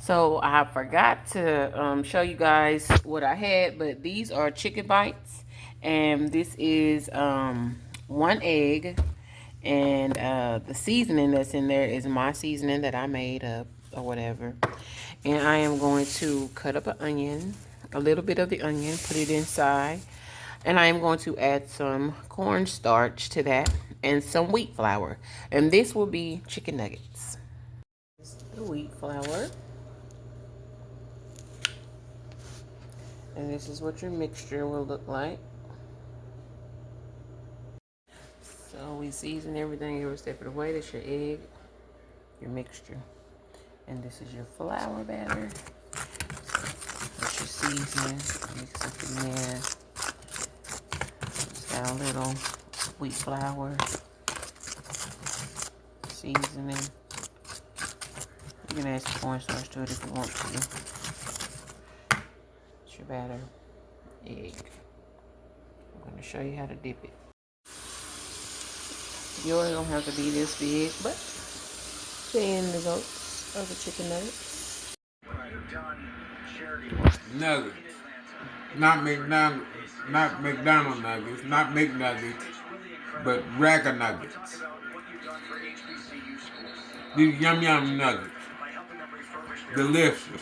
So I forgot to show you guys what I had, but these are chicken bites, and this is 1 egg, and the seasoning that's in there is my seasoning that I made up or whatever. And I am going to cut up an onion, a little bit of the onion, put it inside, and I am going to add some cornstarch to that and some wheat flour, and this will be chicken nuggets. The wheat flour. And this is what your mixture will look like. So we season everything every step of the way. That's your egg, your mixture. And this is your flour batter. That's your seasoning. Mix it in there. Just got a little wheat flour. Seasoning. You can add some cornstarch to it if you want to. It's your batter. Egg. I'm going to show you how to dip it. Yours don't have to be this big, but the end results of the chicken nuggets. Nuggets. Not McDonald's, not McDonald nuggets, not McNuggets, but Raga nuggets. These yum yum nuggets. Delicious.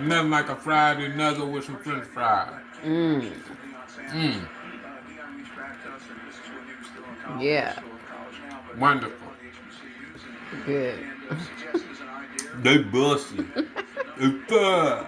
Nothing like a fried nugget with some french fries. Mmm. Mmm. Yeah. Wonderful. Good. They busty. It's fun.